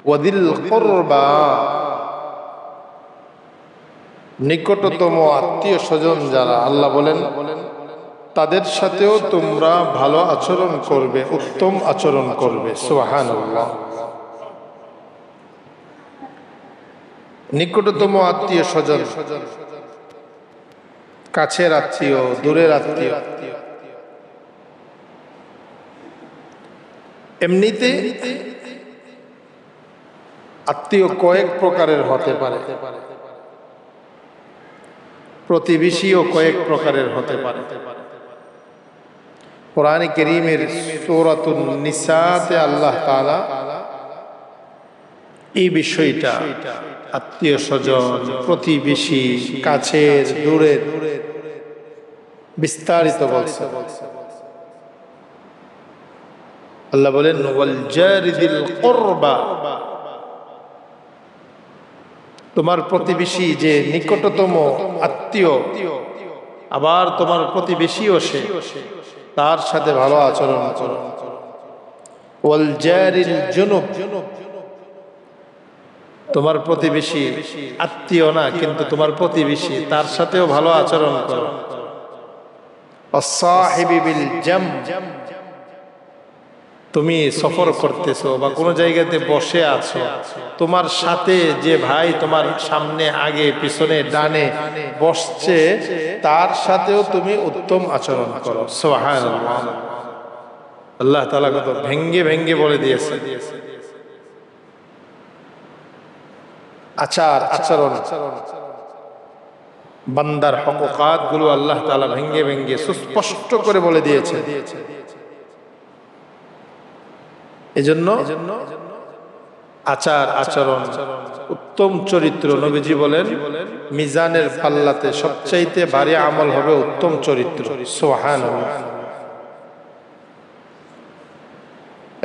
ওয়াদিল কুরবা, নিকটতম আত্মীয় স্বজন যারা, আল্লাহ বলেন তাদের সাথেও তোমরা ভালো আচরণ করবে, উত্তম আচরণ করবে। সুবহানাল্লাহ। নিকটতম আত্মীয় স্বজন, কাছের আত্মীয়, দূরের আত্মীয়, এমনিতে আত্মীয় কয়েক প্রকারের হতে পারে, প্রতিবেশীও কয়েক প্রকারের হতে পারে। কোরআনে কারীমের সূরাতুন নিসাতে আল্লাহ তাআলা এই বিষয়টা আত্মীয় স্বজন, প্রতিবেশী, কাছের দূরের বিস্তারিত বলছেন। আল্লাহ বলেন ওয়াল জারিদিল কুরবা, তোমার প্রতিবেশী যে নিকটতম আত্মীয়, আবার তোমার প্রতিবেশীও সে, তার সাথে ভালো আচরণ করো। ওয়াল জারিল জুনুব, তোমার প্রতিবেশী আত্মীয় না কিন্তু তোমার প্রতিবেশী, তার সাথেও ভালো আচরণ করো। ওয়াস-সাহিবি বিল জাম, তুমি সফর করতেছো বা কোনো জায়গাতে বসে আছো, তোমার সাথে যে ভাই তোমার সামনে আগে পিছনে ডানে বসছে, তার সাথেও তুমি উত্তম আচরণ করো। সুবহানাল্লাহ। আল্লাহ তাআলা কত ভেঙ্গে ভেঙ্গে বলে দিয়েছে আচরণ, বান্দার হকুকাত গুলো আল্লাহ তাআলা ভেঙ্গে ভেঙ্গে সুস্পষ্ট করে বলে দিয়েছে। এজন্য আচরণ, উত্তম চরিত্র, নবীজি বলেন মিজানের পাল্লাতে সবচাইতে ভারী আমল হবে উত্তম চরিত্র। সুবহানাল্লাহ।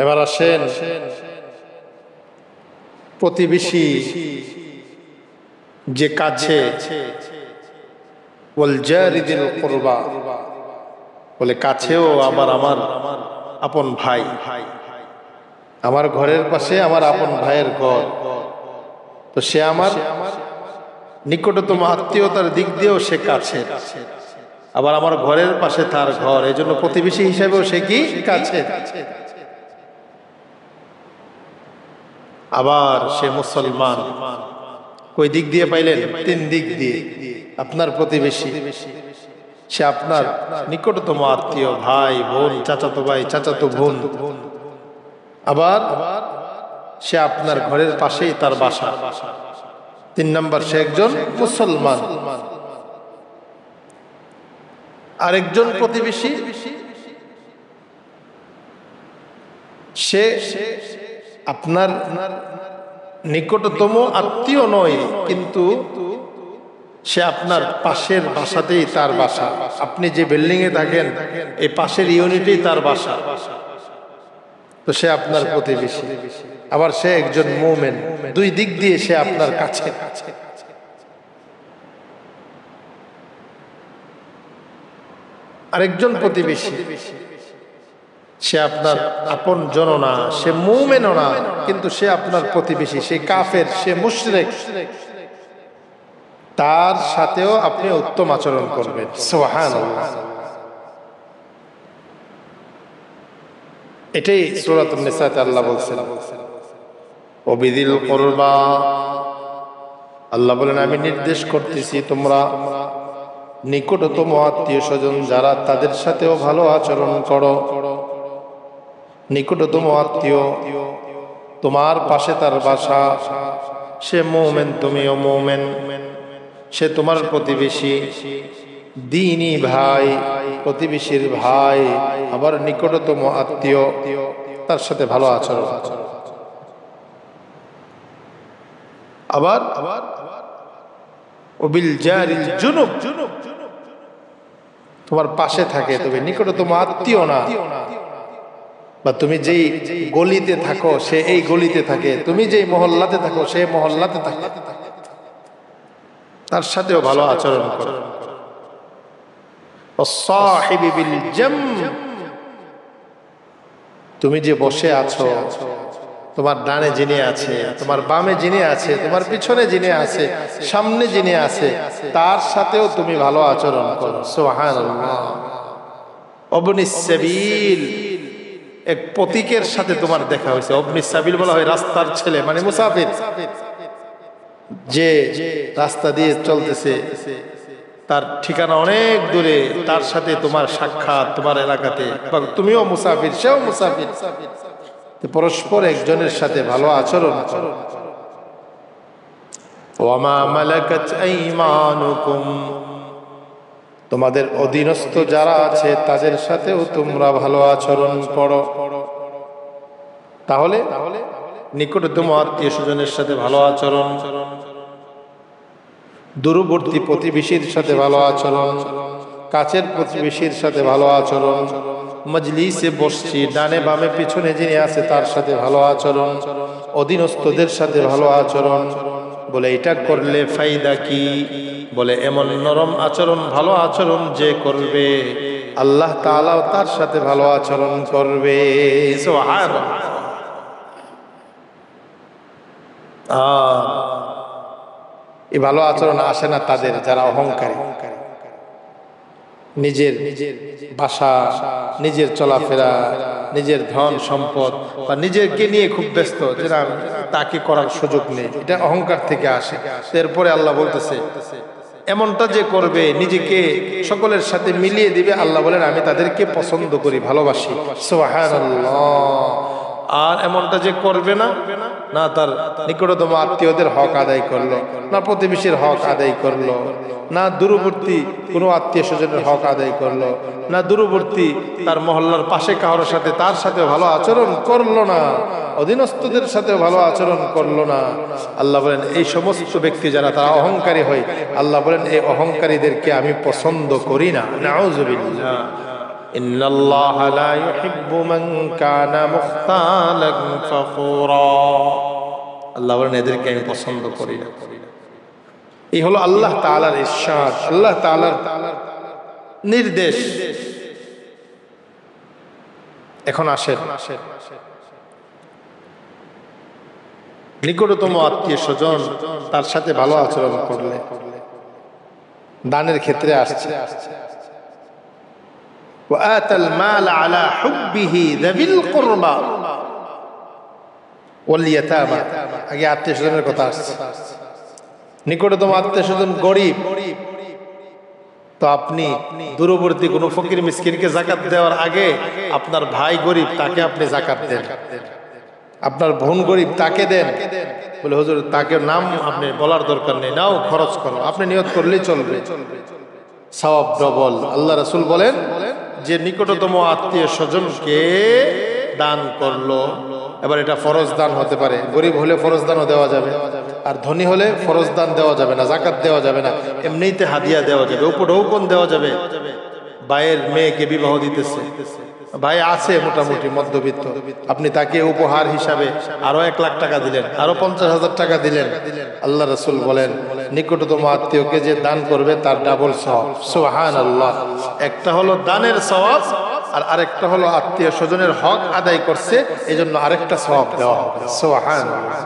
এবার আসেন প্রতিবেশী যে কাছে, ওয়াল জারিদিল কুরবা, বলে কাছেও আবার আমার আপন ভাই, আমার ঘরের পাশে আমার আপন ভাইয়ের ঘর, তো সে আমার নিকটতম আত্মীয়তার দিক দিয়েও সে কাছে, আবার আমার ঘরের পাশে তার ঘর, এই জন্য প্রতিবেশী হিসাবেও সে কি কাছে। আবার সে মুসলমান, কই দিক দিয়ে পাইলেন? 3 দিক দিয়ে। আপনার প্রতিবেশী, সে আপনার নিকটতম আত্মীয়, ভাই বোন, চাচাতো ভাই চাচাতো বোন, আবার সে আপনার ঘরের পাশেই তার বাসা। 3 নাম্বার, সে একজন মুসলমান। আরেকজন প্রতিবেশী, সে আপনার নিকটতম আত্মীয় নয় কিন্তু সে আপনার পাশের বাসাতেই তার বাসা, আপনি যে বিল্ডিং এ থাকেন এই পাশের ইউনিটেই তার বাসা, তো সে আপনার প্রতিবেশী। আবার সে একজন মুমিন, 2 দিক দিয়ে সে আপনার কাছে। আরেকজন প্রতিবেশী, সে আপনার আপন জন না, সে মুমিনও না, কিন্তু সে আপনার প্রতিবেশী, সে কাফের, সে মুশরিক, তার সাথেও আপনি উত্তম আচরণ করবেন। সুবহানাল্লাহ। এটাই সূরাতুন নিসাতে আল্লাহ বলছেন ওয়াবিদিল কুরবা, আল্লাহ বলেন আমি নির্দেশ করতেছি তোমরা নিকটতম আত্মীয় স্বজন যারা, তাদের সাথেও ভালো আচরণ করো। নিকটতম আত্মীয়, তোমার পাশে তার বাসা, সে মুমিন তুমিও মুমিন, সে তোমার প্রতিবেশী, দ্বীনি ভাই, প্রতিবেশীর ভাই, আবার নিকটতম আত্মীয়, তার সাথে ভালো আচরণ। আবার ওবিল জারিল জুনুব, তোমার পাশে থাকে তবে নিকটতম আত্মীয় না, বা তুমি যেই গলিতে থাকো সে এই গলিতে থাকে, তুমি যেই মহল্লাতে থাকো সে মহল্লাতে থাকে, তার সাথেও ভালো আচরণ করো। ওয়াস-সাহিবি বিল জাম, তুমি যে বসে আছো তোমার ডানে যিনি আছে, তোমার বামে যিনি আছে, তোমার পিছনে যিনি আছে, সামনে যিনি আছে, তার সাথেও তুমি ভালো আচরণ করো। সুবহানাল্লাহ। ইবনিস সাবিল, এক পথিকের সাথে তোমার দেখা হয়েছে। ইবনিস সাবিল বলা হয় রাস্তার ছেলে, মানে মুসাফির, যে রাস্তা দিয়ে চলতেছে, তার ঠিকানা অনেক দূরে, তার সাথে তোমার সাক্ষাৎ তোমার এলাকাতে, তুমিও মুসাফির, সেও মুসাফির, পরস্পর একজনের সাথে ভালো আচরণ করো। ওয়ামা মালাকাত আইমানুকুম, তোমাদের অধীনস্থ যারা আছে তাদের সাথেও তোমরা ভালো আচরণ করো। তাহলে নিকটতম আত্মীয় স্বজনের সাথে ভালো আচরণ, দূরবর্তী প্রতিবেশীর সাথে ভালো আচরণ, কাছের প্রতিবেশীর সাথে ভালো আচরণ, মজলিসে বসছি ডানে বামে পিছনে যিনি আছে তার সাথে ভালো আচরণ, অধীনস্থদের সাথে ভালো আচরণ। বলে এটা করলে ফায়দা কি? বলে এমন নরম আচরণ, ভালো আচরণ যে করবে, আল্লাহ তাআলাও তার সাথে ভালো আচরণ করবে। সুবহানাল্লাহ। এই ভালো আচরণ আসে না তাদের যারা অহংকারী, নিজের ভাষা, নিজের চলাফেরা, নিজের ধন সম্পদ বা নিজেকে নিয়ে খুব ব্যস্ত, যেটা তাকে করার সুযোগ নেই, এটা অহংকার থেকে আসে। এরপরে আল্লাহ বলতেছে এমনটা যে করবে, নিজেকে সকলের সাথে মিলিয়ে দিবে, আল্লাহ বলেন আমি তাদেরকে পছন্দ করি, ভালোবাসি। সুবহানাল্লাহ। আর এমনটা যে করবে না, না তার নিকটতম আত্মীয়দের হক আদায় করলো, না প্রতিবেশীর হক আদায় করলো, না দূরবর্তী কোনো আত্মীয় স্বজনের হক আদায় করলো, না দূরবর্তী তার মহল্লার পাশে কারোর সাথে তার সাথে ভালো আচরণ করলো না, অধীনস্থদের সাথে ভালো আচরণ করলো না। আল্লাহ বলেন এই সমস্ত ব্যক্তি যারা তারা অহংকারী হয়, আল্লাহ বলেন এই অহংকারীদেরকে আমি পছন্দ করি না। নাউযুবিল্লাহ। ইন্নাল্লাহা লা ইউহিব্বু মান কানা মুখতালান ফাখুরা। আল্লাহ বলেন এদেরকে আমি পছন্দ করি না। এই হলো আল্লাহ তাআলার ইরশাদ, আল্লাহ তাআলার নির্দেশ। এখন আসেন, নিকটতম আত্মীয় স্বজন তার সাথে ভালো আচরণ করলে, দানের ক্ষেত্রে আসছে ওয়াতাল মাল আলা হুব্বিহি যাবিল কুরবা ওয়াল ইয়াতামা। আগে আত্মীয় স্বজনের কথা আসছে। নিকটতম আত্মীয় স্বজন গরিব, তো আপনি দূরবর্তী কোনো ফকির মিসকিনকে যাকাত দেওয়ার আগে আপনার ভাই গরিব তাকে আপনি যাকাত দেন, আপনার বোন গরিব তাকে দেন। বলে হুজুর তাকে নাম আপনি বলার দরকার নেই, নাও খরচ করো, আপনি নিয়ত করলেই চলবে, সওয়াব ডবল। আল্লাহ রাসূল বলেন যে নিকটতম আত্মীয় স্বজনকে দান করলো, এবার এটা ফরজ দান হতে পারে, গরিব হলে ফরজ দানও দেওয়া যাবে, আর ধনী হলে ফরজ দান দেওয়া যাবে না, যাকাত দেওয়া যাবে না, এমনিতে হাদিয়া দেওয়া যাবে, উপঢৌকন দেওয়া যাবে। ভাইয়ের মেয়েকে বিবাহ দিতেছে, ভাই আছে মোটামুটি মধ্যবিত্ত, আপনি তাকে উপহার হিসাবে আরো 1 লাখ টাকা দিলেন, আরো 50,000 টাকা দিলেন। আল্লাহ রাসূল বলেন নিকটতম আত্মীয়কে যে দান করবে তার ডাবল সওয়াব। সুবহানাল্লাহ। একটা হলো দানের সওয়াব, আর আরেকটা হলো আত্মীয় স্বজনের হক আদায় করছে, এজন্য আরেকটা সওয়াব দেওয়া হবে। সুবহানাল্লাহ।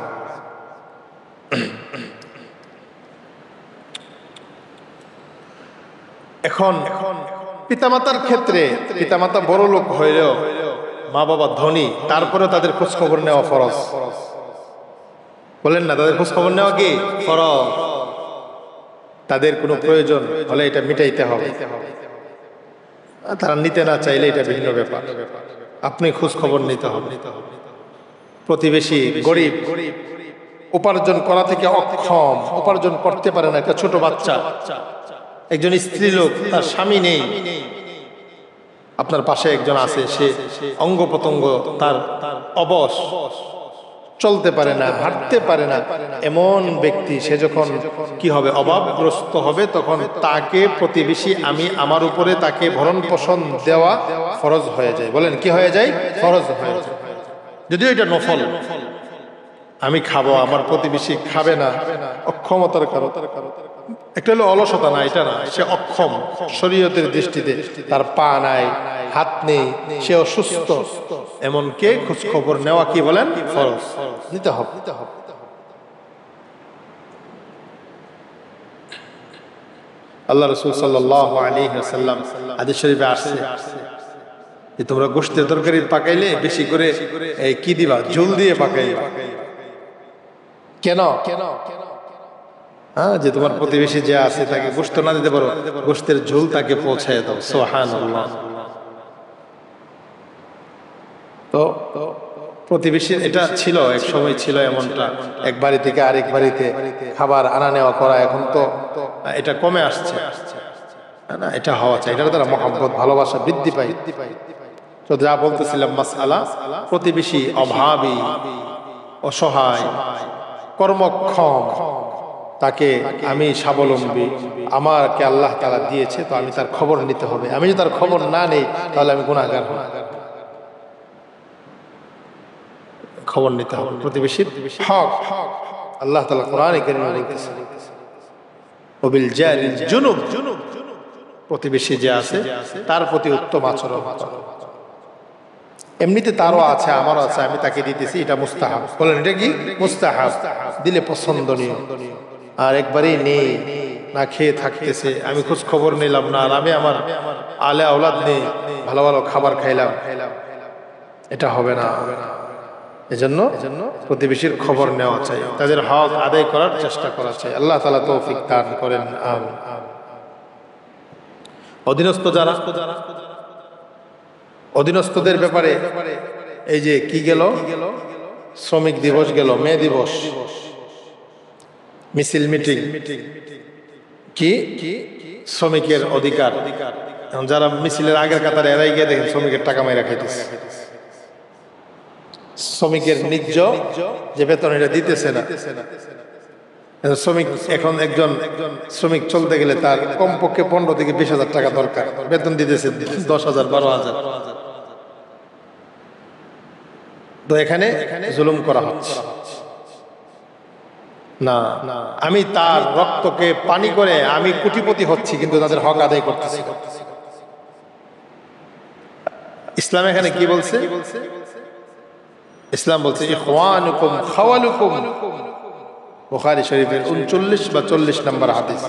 এখন পিতামাতার ক্ষেত্রে, পিতামাতা বড় লোক হইলেও, মা বাবা ধনী, তারপরে তাদের খোঁজ খবর নেওয়া ফরজ। বলেন না, তাদের খোঁজ খবর নেওয়া কি ফরজ? তাদের কোনো প্রয়োজন হলে এটা মিটাইতে হবে, তারা নিতে না চাইলে এটা ভিন্ন ব্যাপার, আপনি খোঁজ খবর নিতে হবে। প্রতিবেশী গরিব, উপার্জন করা থেকে অক্ষম, উপার্জন করতে পারে না, একটা ছোট বাচ্চা, একজন স্ত্রী লোক, তার স্বামী নেই, আপনার পাশে একজন আছে, সে অঙ্গ প্রত্যঙ্গ তার অবশ, চলতে পারে না, হাঁটতে পারে না, এমন ব্যক্তি সে যখন কি হবে, অভাবগ্রস্ত হবে, তখন তাকে প্রতিবেশী আমি আমার উপরে তাকে ভরণ পোষণ দেওয়া ফরজ হয়ে যায়। বলেন কি হয়ে যায়? ফরজ হয়ে যায়। যদিও এটা নফল, আমি খাবো, আমার প্রতিবেশী খাবে না, অক্ষমতার কারণ। একটা হলো অলসতা, না এটা না, সে অক্ষম শরীয়তের দৃষ্টিতে, তার পা নাই, হাত নেই, সে অসুস্থ, এমনকে খোঁজ খবর নেওয়া কি বলেন ফরজ, নিতে হবে। আল্লাহ রাসূল সাল্লাল্লাহু আলাইহি ওয়াসাল্লাম হাদিস শরীফে আসছে যে তোমরা গোশতের তরকারি পাকাইলে বেশি করে কি দিবা, ঝোল দিয়ে পাকাইবা। কেন? হ্যাঁ, যে তোমার প্রতিবেশী যে আছে তাকে গোশত না দিতে পারো, গোশতের ঝোল তাকে পৌঁছায় দাও। সুবহানাল্লাহ। তো প্রতিবেশীর এটা ছিল, এক সময় ছিল এমনটা, এক বাড়ি থেকে আরেক বাড়িতে খাবার আনা নেওয়া করা। এখন তো এটা কমে আসছে না, এটা হওয়া চাই, এটার দ্বারা মহব্বত ভালোবাসা বৃদ্ধি পায়। তো যা বলতেছিলাম মাসআলা, প্রতিবেশী অভাবী, অসহায়, কর্মক্ষম, তাকে আমি স্বাবলম্বী, আমাকে আল্লাহ তাআলা দিয়েছে, তো আমি তার খবর নিতে হবে। আমি যদি তার খবর না নেই তাহলে আমি গুনাহগার হব। খবর নিতে হবে, প্রতিবেশীর হক আল্লাহ তাআলা কোরআনে কারীমে বলতেছেন ওয়াবিল জারিল জুনুব, প্রতিবেশী যে আছে তার প্রতি উত্তম আচরণ করো। এমনিতে তারও আছে, আমারও আছে, আমি তাকে দিতেছি, এটা মুস্তাহাব। বলেন এটা কি মুস্তাহাব, দিলে পছন্দনীয়। আর একবারেই নেই, না খেয়ে থাকতেছে, আমি খোঁজ খবর নিলাম না, আর আমি আমার আলে আওলাদ নেই, ভালো ভালো খাবার খাইলাম, এটা হবে না। এজন্য প্রতিবেশীর খবর নেওয়া চাই, তাদের হক আদায় করার চেষ্টা করা চাই। আল্লাহ তাআলা তৌফিক দান করেন, আমিন। অধীনস্থ যারা, অধীনস্থদের ব্যাপারে এই যে কি গেল, শ্রমিক দিবস গেল, মে দিবস, মিছিল মিটিং, কি শ্রমিকের অধিকার। এখন যারা মিছিলের আগের কাতারে এরাই গিয়ে দেখেন শ্রমিকের টাকা মাইরা খাইতেছে। শ্রমিকের ন্যায্য যে বেতন এটা দিতেছে না। শ্রমিক এখন একজন শ্রমিক চলতে গেলে তার কমপক্ষে 15 থেকে 20,000 টাকা দরকার, বেতন দিতেছে 10,000 12,000। তো এখানে জুলুম করা হচ্ছে না। আমি তার রক্তকে পানি করে আমি কোটিপতি হচ্ছি, কিন্তু তাদের হক আদায় করতেছি। ইসলাম এখানে কি বলছে? ইসলাম বলছে ইখওয়ানুকুম খাওয়ালুকুম, বুখারী শরীফের 39 বা 40 নম্বর হাদিস।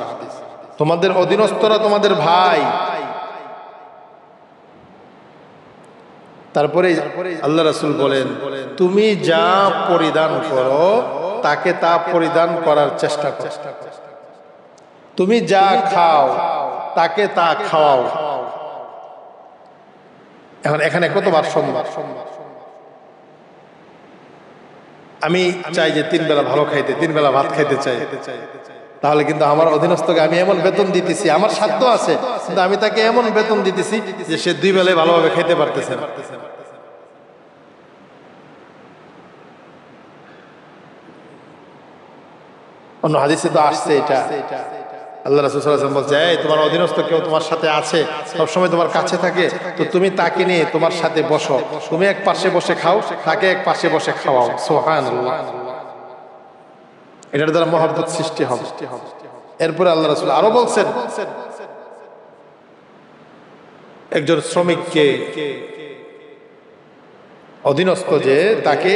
তোমাদের অধীনস্থরা তোমাদের ভাই। তারপরে আল্লাহ রাসূল বলেন তুমি যা পরিধান করো তাকে তা পরিধান করার চেষ্টা করো, তুমি যা খাও তাকে তা খাওয়াও। এখন এখানে কতবার সম্ভব? আমি চাই যে 3 বেলা ভালো খাইতে, 3 বেলা ভাত খাইতে চাই, তাহলে কিন্তু আমার অধীনস্থকে আমি এমন বেতন দিতেছি, আমার সাধ্য আছে, কিন্তু আমি তাকে এমন বেতন দিতেছি যে সে 2 বেলায় ভালোভাবে খাইতে পারতেছে না। অন্য হাদিসে তো আসছে এটা, আল্লাহ রাসূল সাল্লাল্লাহু আলাইহি ওয়াসাল্লাম বলছে এই তোমার অধীনস্থ কেউ তোমার সাথে আছে, সব সময় তোমার কাছে থাকে, তো তুমি তাকে নিয়ে তোমার সাথে বসো, তুমি এক পাশে বসে খাও, তাকে এক পাশে বসে খাওয়াও। সুবহানাল্লাহ। এটার দ্বারা মহব্বত সৃষ্টি হবে। এরপরে আল্লাহ রাসূল আরো বলছেন একজন শ্রমিককে অধীনস্থ যে তাকে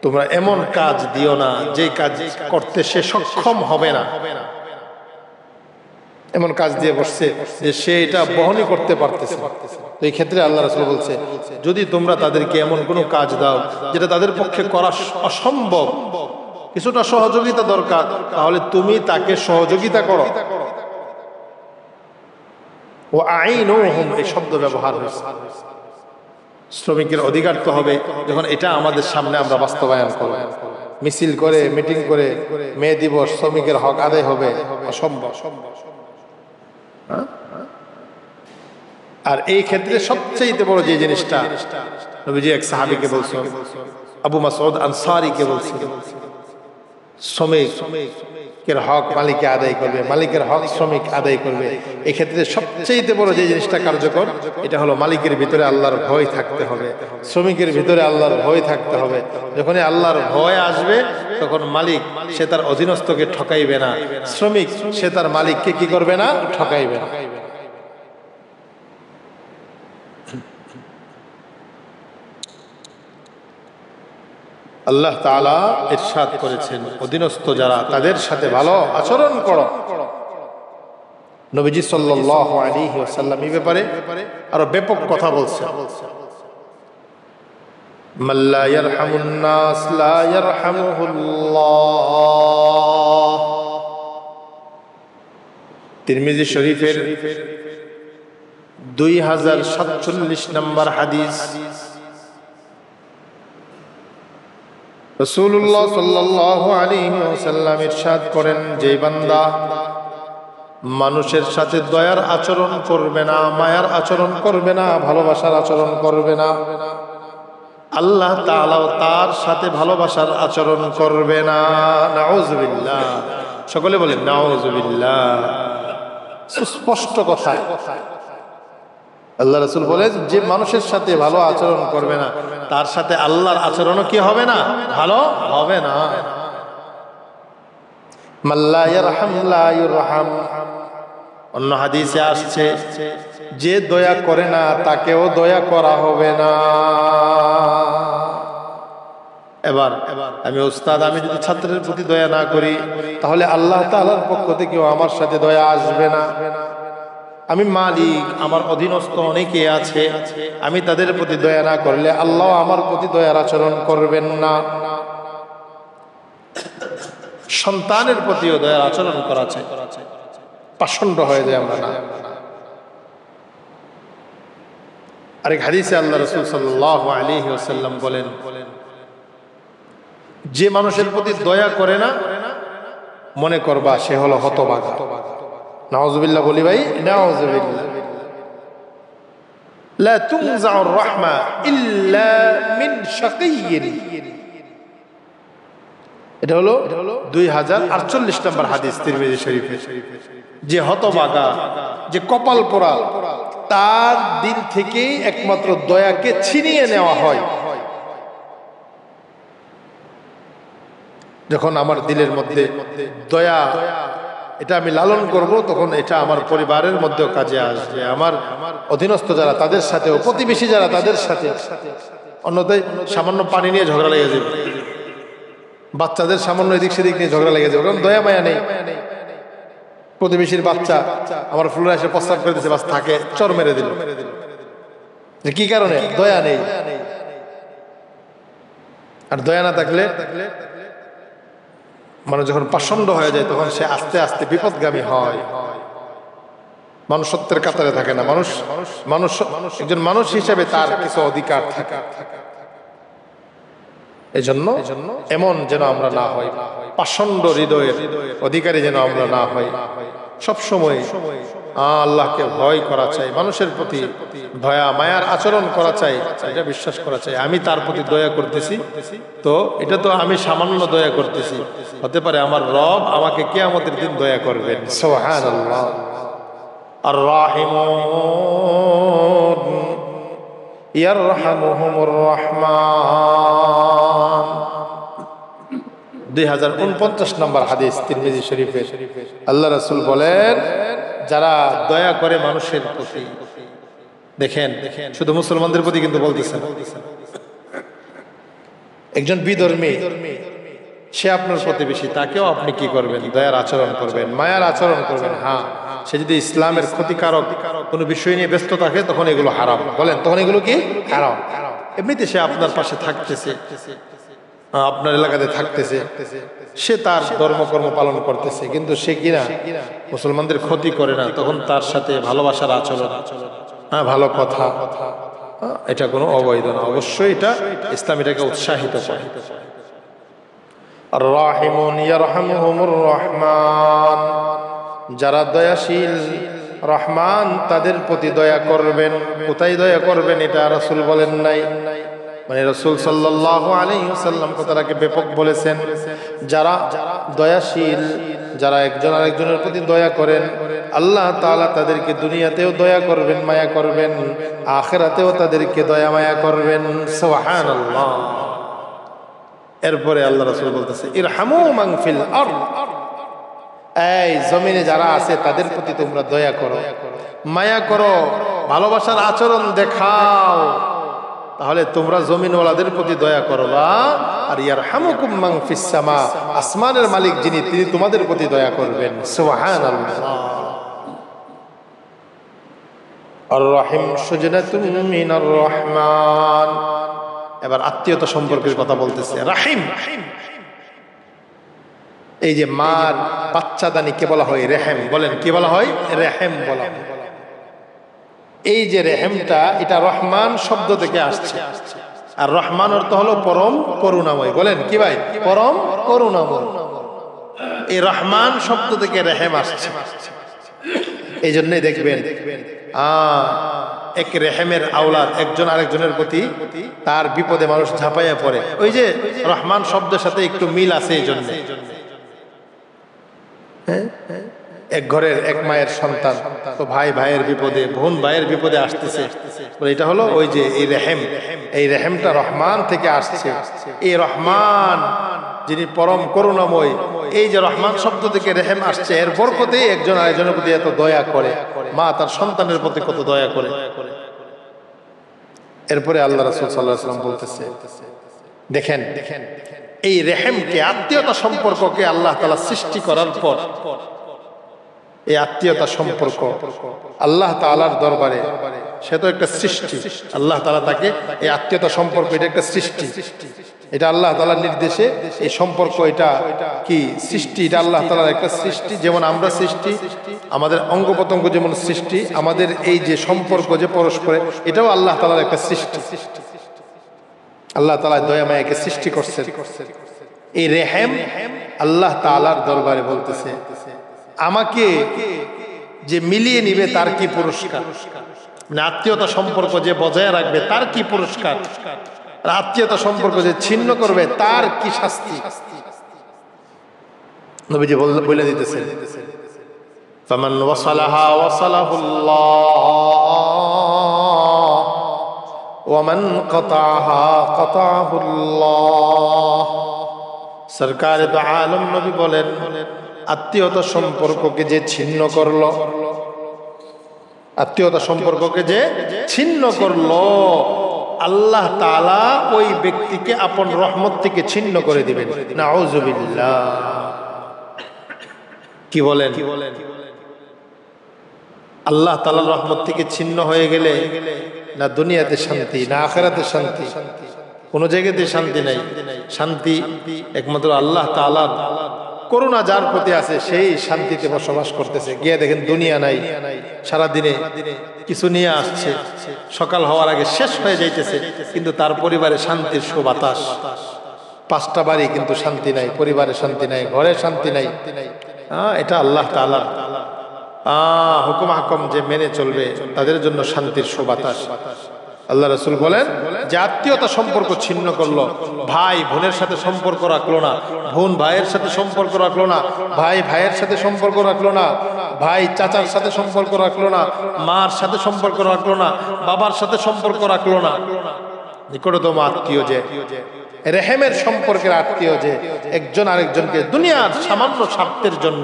তোমরা এমন কাজ দিও না যে কাজ করতে সে সক্ষম হবে না, এমন কাজ দিয়ে বসছে যে সে এটা বহনই করতে পারতেছে। তো এই ক্ষেত্রে আল্লাহ রাসূল বলছে যদি তোমরা তাদেরকে এমন কোনো কাজ দাও যেটা তাদের পক্ষে করা অসম্ভব, কিছুটা সহযোগিতা দরকার, তাহলে তুমি তাকে সহযোগিতা করো। ও আইনুহুম, এই শব্দ ব্যবহার হয়েছে। শ্রমিকের অধিকার তো হবে যখন এটা আমাদের সামনে আমরা বাস্তবায়ন করব। মিছিল করে, মিটিং করে মে দিবস শ্রমিকের হক আদায় হবে অসম্ভব। আর এই ক্ষেত্রে সবচেয়ে বড় যে জিনিসটা নবীজি এক সাহাবীকে বলছেন, আবু মাসউদ আনসারীকে বলছেন, শ্রমিকের হক মালিক আদায় করবে, মালিকের হক শ্রমিক আদায় করবে। এই ক্ষেত্রে সবচেয়ে বড় যে জিনিসটা কার্যকর এটা হলো মালিকের ভিতরে আল্লাহর ভয় থাকতে হবে, শ্রমিকের ভিতরে আল্লাহর ভয় থাকতে হবে। যখনই আল্লাহর ভয় আসবে তখন মালিক সে তার অধীনস্থকে ঠকাইবে না, শ্রমিক সে তার মালিককে কি করবে না, ঠকাইবে না। আল্লাহ তাআলা ইরশাদ করেছেন, অধীনস্থ যারা তাদের সাথে ভালো আচরণ করো। নবীজি সাল্লাল্লাহু আলাইহি ওয়াসাল্লাম এই ব্যাপারে আরো ব্যাপক কথা বলছেন, মান লা ইয়ারহামুন নাস লা ইয়ারহামুহুল্লাহ। তিরমিজি শরীফের 2047 নম্বর হাদিস। রাসূলুল্লাহ সাল্লাল্লাহু আলাইহি ওয়াসাল্লাম ইরশাদ করেন, যে বান্দা মানুষের সাথে দয়ার আচরণ করবে না, মায়ার আচরণ করবে না, ভালোবাসার আচরণ করবে না, আল্লাহ তাআলাও তার সাথে ভালোবাসার আচরণ করবে না। নাউযুবিল্লাহ। সকলে বলেন নাউযুবিল্লাহ। সুস্পষ্ট কথা। আল্লাহ রাসূল বলেন, যে মানুষের সাথে ভালো আচরণ করবে না, তার সাথে আল্লাহর আচরণও কি হবে না? ভালো হবে না। মান লা ইয়ারহাম লা ইউরহাম। অন্য হাদিসে আসছে, যে দয়া করে না তাকেও দয়া করা হবে না। এবার আমি ওস্তাদ, আমি যদি ছাত্রের প্রতি দয়া না করি তাহলে আল্লাহ তাআলার পক্ষ থেকেও আমার সাথে দয়া আসবে না। আমি মালিক, আমার অধীনস্থ অনেকে আছে, আমি তাদের প্রতি দয়া না করলে আল্লাহ আমার প্রতি দয়ার আচরণ করবেন না। সন্তানের প্রতিও দয়ার আচরণ করা চাই, পাষণ্ড হয়ে যায় আমরা না। আরেক হাদিসে আল্লাহ রাসূল সাল্লাল্লাহু আলাইহি ওয়াসাল্লাম বলেন, যে মানুষের প্রতি দয়া করে না, মনে করবা সে হলো হতভাগা। নাউযুবিল্লাহ বলি ভাই, নাউযুবিল্লাহ। লা তুনজাউর রাহমা ইল্লা মিন শাকিয়্যিন। এটা হলো 2048 নম্বর হাদিস তিরমিজি শরীফে। যে হতভাগা, যে কপাল পোড়া, তার দিল থেকেই একমাত্র দয়াকে ছিনিয়ে নেওয়া হয়। যখন আমার দিলের মধ্যে দয়া, এটা আমি লালন করব, তখন এটা আমার পরিবারের মধ্যেও কাজে আসবে, আমার অধীনস্থ যারা তাদের সাথে, প্রতিবেশী যারা তাদের সাথে। অন্যথায় সামান্য পানি নিয়ে ঝগড়া লেগে যাবে, বাচ্চাদের সামান্য এদিক সেদিক নিয়ে ঝগড়া লেগে যাবে, কারণ দয়া মায়া নেই। প্রতিবেশীর বাচ্চা আমার ফ্লোরে এসে প্রস্তাব করে দিচ্ছে, বাস থাকে চর মেরে দিল। কি কারণে? দয়া নেই। আর দয়া না থাকলে মানুষ যখন পাষণ্ড হয়ে যায়, তখন সে আস্তে আস্তে বিপদগামী হয়, মানুষ সত্যের কাতারে থাকে না। একজন মানুষ হিসেবে তার কিছু অধিকার থাকে। এজন্য এমন যেন আমরা না হই, পাষণ্ড হৃদয়ের অধিকারী যেন আমরা না হই। সবসময় আল্লাহকে ভয় করা চাই, মানুষের প্রতি দয়া মায়ার আচরণ করা চাই, এটা বিশ্বাস করা চাই। আমি তার প্রতি দয়া করতেছি, তো এটা তো আমি সামান্য দয়া করতেছি, হতে পারে আমার রব আমাকে কিয়ামতের দিন দয়া করবেন। সুবহানাল্লাহ। আর রাহিমুন ইয়ারহামুহুমুর রাহমান। 2049 নম্বর হাদিস তিরমিজি শরীফে আল্লাহ রাসূল বলেন, যারা দয়া করে মানুষের প্রতি, দেখেন শুধু মুসলমানদের প্রতি কিন্তু বলতেছেন। একজন বিধর্মী, সে আপনার প্রতিবেশী, তাকেও আপনি কি করবেন? দয়ার আচরণ করবেন, মায়ার আচরণ করবেন। হ্যাঁ, সে যদি ইসলামের ক্ষতিকারক কোনো বিষয় নিয়ে ব্যস্ত থাকে, তখন এগুলো হারাম। বলেন, তখন এগুলো কি হারাম? এমনিতে সে আপনার পাশে থাকতেছে, আপনার এলাকাতে থাকতেছে, সে তার ধর্মকর্ম পালন করতেছে, কিন্তু সে কিনা মুসলমানদের ক্ষতি করে না, তখন তার সাথে ভালোবাসার আচরণ, হ্যাঁ ভালো কথা, এটা কোনো অবৈধ না। অবশ্যই এটা ইসলাম এটাকে উৎসাহিত করে। আর রাহিমুন ইয়ারহামুহুমুর রহমান, যারা দয়াশীল, রহমান তাদের প্রতি দয়া করবেন। কোথায় দয়া করবেন এটা রাসূল বলেন নাই, মানে রাসূল সাল্লাল্লাহু আলাইহি ওয়াসাল্লাম কথাটাকে ব্যাপক বলেছেন। যারা দয়াশীল, যারা একজন আরেকজনের প্রতি দয়া করেন, আল্লাহ তাআলা তাদেরকে দুনিয়াতেও দয়া করবেন, মায়া করবেন, আখিরাতেও তাদেরকে দয়া মায়া করবেন। সুবহানাল্লাহ। এরপরে আল্লাহ রাসূল বলতেছে, ইরহামু মান ফিল আরদ, এই জমিনে যারা আছে তাদের প্রতি তোমরা দয়া করো, মায়া করো, ভালোবাসার আচরণ দেখাও। তাহলে তোমরা জমিনওয়ালাদের প্রতি দয়া করবা, আর ইয়ারহামুকুম মান ফিস সামা, আসমানের মালিক যিনি তিনি তোমাদের প্রতি দয়া করবেন। সুবহানাল্লাহ। আর রহিম সুজনাতুম মিনার রহমান। এবার আত্মীয়তা সম্পর্কের কথা বলতেছে। রাহিম, এই যে মার বাচ্চাদানিকে বলা হয় রেহেম। বলেন কি বলা হয়? রেহেম বলা হয়। এই যে রেহেমটা, এটা রহমান শব্দ থেকে আসছে, আর রহমান অর্থ হলো পরম করুণাময়। বলেন কি ভাই? পরম করুণাময়। এই রহমান শব্দ থেকে রেহেম আসছে। এই জন্যই দেখবেন এক রেহেমের আওলাদ একজন আরেকজনের প্রতি তার বিপদে মানুষ ঝাঁপাইয়া পড়ে। ওই যে রহমান শব্দের সাথে একটু মিল আছে। এই জন্য এক ঘরের এক মায়ের সন্তান, তো ভাই ভাইয়ের বিপদে, বোন ভাইয়ের বিপদে আসতেছে, এটা হলো ওই যে এই রেহেম। এই রেহেমটা রহমান থেকে আসছে। এই রহমান যিনি পরম করুণাময়, এই যে রহমান শব্দ থেকে রেহেম আসছে, এর বরকতে একজন আরেকজনের প্রতি এত দয়া করে। মা তার সন্তানের প্রতি কত দয়া করে। এরপরে আল্লাহ রাসূল সাল্লাল্লাহু আলাইহি ওয়াসাল্লাম বলতেছে, দেখেন এই রেহেমকে, আত্মীয়তা সম্পর্ককে আল্লাহ তাআলা সৃষ্টি করার পর, এই আত্মীয়তা সম্পর্ক আল্লাহ তাআলার দরবারে, সে তো একটা সৃষ্টি। আল্লাহ তাআলা তাকে এই আত্মীয়তা সম্পর্ক, এটা একটা সৃষ্টি, এটা আল্লাহ তাআলার নির্দেশে এই সম্পর্ক, এটা কি সৃষ্টি, এটা আল্লাহ তাআলার একটা সৃষ্টি। যেমন আমরা সৃষ্টি, আমাদের অঙ্গ প্রত্যঙ্গ যেমন সৃষ্টি, আমাদের এই যে সম্পর্ক যে পরস্পরে, এটাও আল্লাহ তাআলার একটা সৃষ্টি। আল্লাহ তাআলা দয়া মায়াকে সৃষ্টি করছে। এই রেহেম আল্লাহ তাআলার দরবারে বলতেছে, আমাকে যে মিলিয়ে নিবে তার কি পুরস্কার, মানে আত্মীয়তা সম্পর্ক যে বজায় রাখবে তার কি পুরস্কার, আর আত্মীয়তা সম্পর্ক যে ছিন্ন করবে তার কি শাস্তি। নবীজি বলে দিতেছেন, ফামান ওয়াসালাহা ওয়াসালাহুল্লাহ ওয়া মান কাতাআহা কাতাআহুল্লাহ। সরকারে দু আলম নবী বলেন, আত্মীয়তা সম্পর্ককে যে ছিন্ন করলো, আত্মীয়তা সম্পর্ককে যে ছিন্ন করলো, আল্লাহ তাআলা ওই ব্যক্তিকে আপন রহমত থেকে ছিন্ন করে দিবেন। নাউযুবিল্লাহ। কি বলেন? আল্লাহ তাআলার রহমত থেকে ছিন্ন হয়ে গেলে না দুনিয়াতে শান্তি, না আখিরাতে শান্তি, কোন জায়গাতে শান্তি নাই। শান্তি একমাত্র আল্লাহ তাআলার করুণা যার প্রতি আছে, সেই শান্তিতে বসবাস করতেছে। গিয়ে দেখেন দুনিয়া নাই, সারা দিনে কিছু নিয়ে আসছে, সকাল হওয়ার আগে শেষ হয়ে যাইতেছে, কিন্তু তার পরিবারে শান্তির সুবাতাস। 5টা বাড়ি কিন্তু শান্তি নাই, পরিবারে শান্তি নাই, ঘরে শান্তি নাই। এটা আল্লাহ তাআলার হুকুম হাকম যে মেনে চলবে তাদের জন্য শান্তির সুবাতাস। আল্লাহ রাসূল বলেন যে আত্মীয়তা সম্পর্ক ছিন্ন করলো, ভাই বোনের সাথে সম্পর্ক রাখলো না, বোন ভাইয়ের সাথে সম্পর্ক রাখলো না, ভাই ভাইয়ের সাথে সম্পর্ক রাখলো না, ভাই চাচার সাথে সম্পর্ক রাখলো না, মার সাথে সম্পর্ক রাখলো না, বাবার সাথে সম্পর্ক রাখলো না। নিকটতম আত্মীয় যে রেহেমের সম্পর্কের আত্মীয়, যে একজন আরেকজনকে দুনিয়ার সামান্য স্বার্থের জন্য,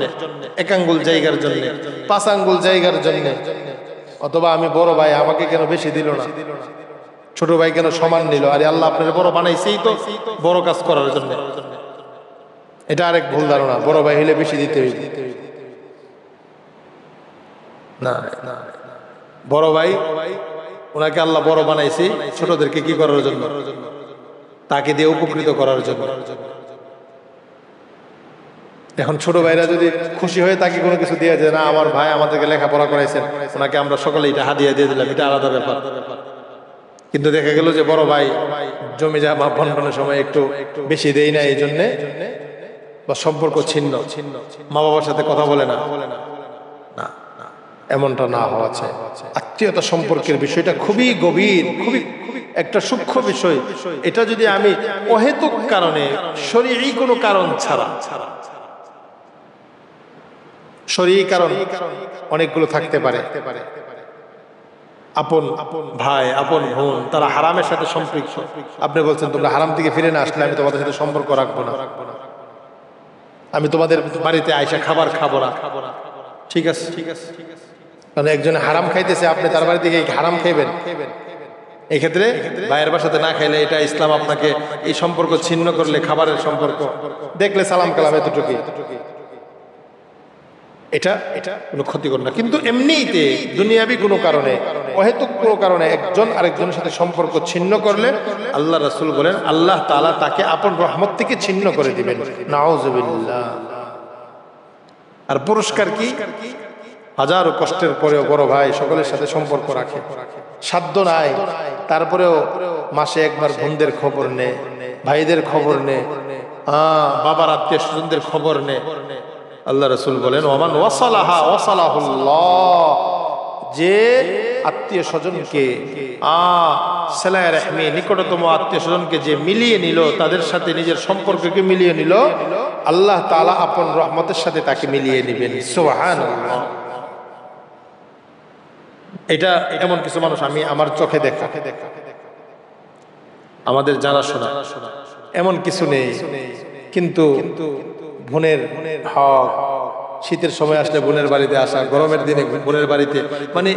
1 আঙ্গুল জায়গার জন্য, 5 আঙ্গুল জায়গার জন্য, অথবা আমি বড় ভাই আমাকে কেন বেশি দিল না, ছোট ভাই কেন সমান নিল, আরে আল্লাহ আপনার বড় বানাইছেই তো বড় কাজ করার জন্য। এটা আরেক ভুল ধারণা, বড় ভাই হইলে বেশি দিতে হইবে না। বড় ভাই, ওনাকে আল্লাহ বড় বানাইছে ছোটদেরকে কি করার জন্য? তাকে দিয়ে উপকৃত করার জন্য। এখন ছোট ভাইরা যদি খুশি হয়ে তাকে কোনো কিছু দিয়ে যায়, না আমার ভাই আমাদেরকে লেখাপড়া করাইছেন, ওনাকে আমরা সকলে এটা হাদিয়া দিয়ে দিলাম, এটা আলাদা ব্যাপার। কিন্তু দেখা গেল যে বড় ভাই জমি জামা বন্টনের সময় একটু বেশি দেই না, এই জন্যে বা সম্পর্ক ছিন্ন, মা বাবার সাথে কথা বলে না, এমনটা না হওয়া চাই। আত্মীয়তা সম্পর্কের বিষয়টা খুবই গভীর, খুবই একটা সূক্ষ্ম বিষয়। এটা যদি আমি অহেতুক কারণে, শরীয়ী কোনো কারণ ছাড়া, শরীয়ী কারণ অনেকগুলো থাকতে পারে, আপন ভাই আপন বোন তারা হারামের সাথে সম্পৃক্ত, আপনি বলছেন তোমরা হারাম থেকে ফিরে না আসলে আমি তোমাদের সাথে সম্পর্ক রাখবো না, আমি তোমাদের বাড়িতে আইসা খাবার খাবো না, ঠিক আছে, কারণ একজনে হারাম খাইতেছে, আপনি তার বাড়ি থেকে হারাম খাইবেন, এই ক্ষেত্রে ভাইয়ের বাসাতে না খাইলে এটা ইসলাম আপনাকে এই সম্পর্ক ছিন্ন করলে, খাবারের সম্পর্ক দেখলে সালাম কালাম এতটুকুই, এটা কোনো ক্ষতিকর না। কিন্তু এমনিতে দুনিয়াবি কোনো কারণে, অহেতুক কোনো কারণে একজন আরেকজনের সাথে সম্পর্ক ছিন্ন করলে আল্লাহ রাসূল বলেন আল্লাহ তাআলা তাকে আপন রহমত থেকে ছিন্ন করে দিবেন। নাউযুবিল্লাহ। আর পুরস্কার কি? হাজারো কষ্টের পরেও বড় ভাই সকলের সাথে সম্পর্ক রাখে, সাধ্য নাই তারপরেও মাসে একবার বোনদের খবর নে, ভাইদের খবর নে, বাবার আত্মীয় স্বজনদের খবর নে। আল্লাহ রাসূল বলেন ওমান ওয়াসালাহা ওয়াসালাহুল্লাহ, যে আত্মীয় স্বজনকে সিলায়ে রাহমি, নিকটতম আত্মীয় স্বজনকে যে মিলিয়ে নিল, তাদের সাথে নিজের সম্পর্ককে মিলিয়ে নিল, আল্লাহ তাআলা আপন রহমতের সাথে তাকে মিলিয়ে নেবেন। সুবহানাল্লাহ। এটা এমন কিছু মানুষ আমি আমার চোখে দেখা, আমাদের জানাশোনা এমন কিছু নেই, কিন্তু বোনের হক, শীতের সময় আসলে বোনের বাড়িতে আসা, গরমের দিনে বোনের বাড়িতে, মানে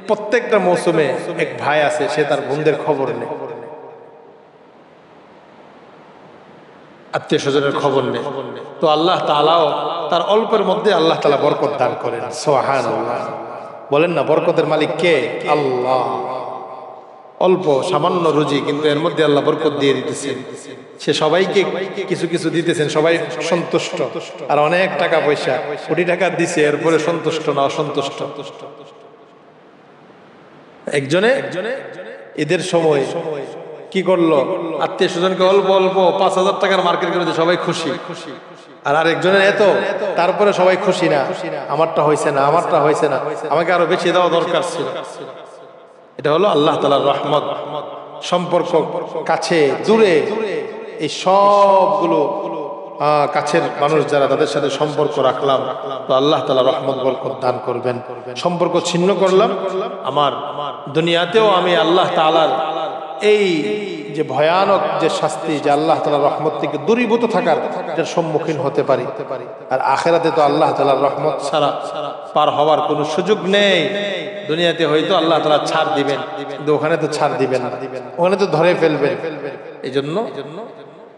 প্রত্যেকটা মৌসুমে এক ভাই আছে, সে তার বোনদের খবর নেয়, আত্মীয় স্বজনের খবর নেয়। তো আল্লাহ তাআলাও তার অল্পের মধ্যে আল্লাহ তাআলা বরকত দান করেন। সুবহানাল্লাহ। বলেন না বরকতের মালিক কে? আল্লাহ। অল্প সামান্য রুজি, কিন্তু এর মধ্যে আল্লাহ বরকত দিয়ে দিতেছেন। সে সবাইকে কিছু কিছু দিতেছেন, সবাই সন্তুষ্ট। আর অনেক টাকা পয়সা, কোটি টাকা দিছে, এরপরে সন্তুষ্ট না, অসন্তুষ্ট। একজনে ঈদের সময় কি করলো, আত্মীয় স্বজনকে অল্প অল্প 5,000 টাকার মার্কেট করে সবাই খুশি। আর আরেকজনের এত, তারপরে সবাই খুশি না, আমারটা হয়েছে না, আমারটা হয়েছে না, আমাকে আরো বেশি দেওয়া দরকার ছিল। এটা হলো আল্লাহ তাআলার রহমত। সম্পর্ক কাছে দূরে, এই সবগুলো কাছের মানুষ যারা, তাদের সাথে সম্পর্ক রাখলাম, তো আল্লাহ তাআলা রহমত বরকত দান করবেন। সম্পর্ক ছিন্ন করলাম, আমার দুনিয়াতেও আমি আল্লাহ তাআলার এই যে ভয়ানক যে শাস্তি, যে আল্লাহ তাআলার রহমত থেকে দূরীভূত থাকার এটার সম্মুখীন হতে পারি। আর আখিরাতে তো আল্লাহ তাআলার রহমত ছাড়া পার হওয়ার কোনো সুযোগ নেই। দুনিয়াতে হয়তো আল্লাহ তাআলা ছাড় দিবেন, কিন্তু ওখানে তো ছাড় দিবেন না, ওখানে তো ধরে ফেলবেন। এই জন্য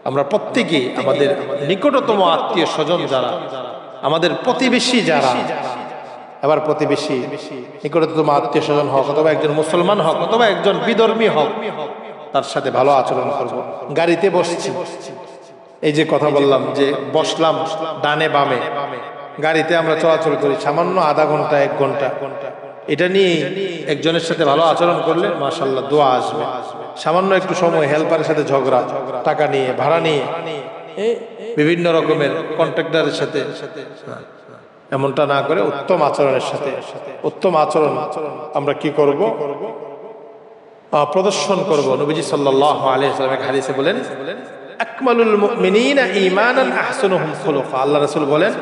আমরা প্রত্যেকেই আমাদের নিকটতম আত্মীয় স্বজন যারা, আমাদের প্রতিবেশী যারা, এবার প্রতিবেশী নিকটতম আত্মীয় স্বজন হোক, অথবা একজন মুসলমান হোক, অথবা একজন বিধর্মী হোক, তার সাথে ভালো আচরণ করব। গাড়িতে বসছি, এই যে কথা বললাম যে বসলাম ডানে বামে, গাড়িতে আমরা চলাচল করি সামান্য আধা ঘন্টা 1 ঘন্টা, এটা নিয়ে একজনের সাথে ভালো আচরণ করলে মাশাআল্লাহ দোয়া আসবে। সামান্য একটু সময় হেল্পারের সাথে ঝগড়া, টাকা নিয়ে, ভাড়া নিয়ে, বিভিন্ন রকমের কন্ট্রাক্টরের সাথে, এমনটা না করে উত্তম আচরণের সাথে, উত্তম আচরণ আমরা কি করব? প্রদর্শন করব। নবীজি সাল্লাল্লাহু আলাইহি ওয়াসাল্লাম এক হাদিসে বলেন আকমালুল মুমিনিনা ঈমানান আহসানুহুম খুলুকা। আল্লাহ রাসূল বলেন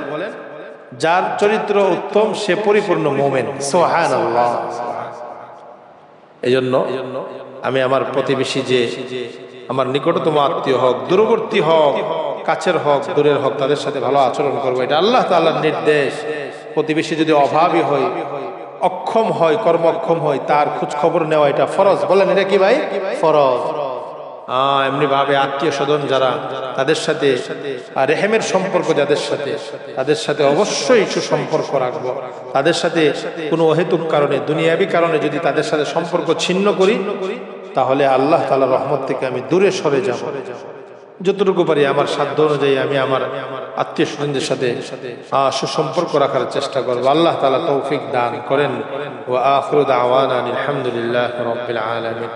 যার চরিত্র উত্তম সে পরিপূর্ণ মুমিন। সুবহানাল্লাহ। এজন্য আমি আমার প্রতিবেশী, যে আমার নিকটতম আত্মীয় হোক, দূরবর্তী হোক, কাছের হোক, দূরের হোক, তাদের সাথে ভালো আচরণ করবো। এটা আল্লাহ তাআলার নির্দেশ। প্রতিবেশী যদি অভাবী হয়, অক্ষম হয়, কর্মক্ষম হয়, তার খোঁজ খবর নেওয়া এটা ফরজ। বলেন এটা কি ভাই? ফরজ। এমনি ভাবে আত্মীয় স্বজন যারা, তাদের সাথে রেহেমের সম্পর্ক যাদের সাথে, তাদের সাথে অবশ্যই সুসম্পর্ক রাখবো। তাদের সাথে কোনো অহেতুক কারণে, দুনিয়াবী কারণে যদি তাদের সাথে সম্পর্ক ছিন্ন করি, তাহলে আল্লাহ তাআলার রহমত থেকে আমি দূরে সরে যাব। যতটুকু পারি আমার সাধ্য অনুযায়ী আমি আমার আত্মীয় স্বজনদের সাথে সুসম্পর্ক রাখার চেষ্টা করব। আল্লাহ তাআলা তৌফিক দান করেন। ওয়া আখিরু দাওয়ানা আলহামদুলিল্লাহি রাব্বিল আলামিন।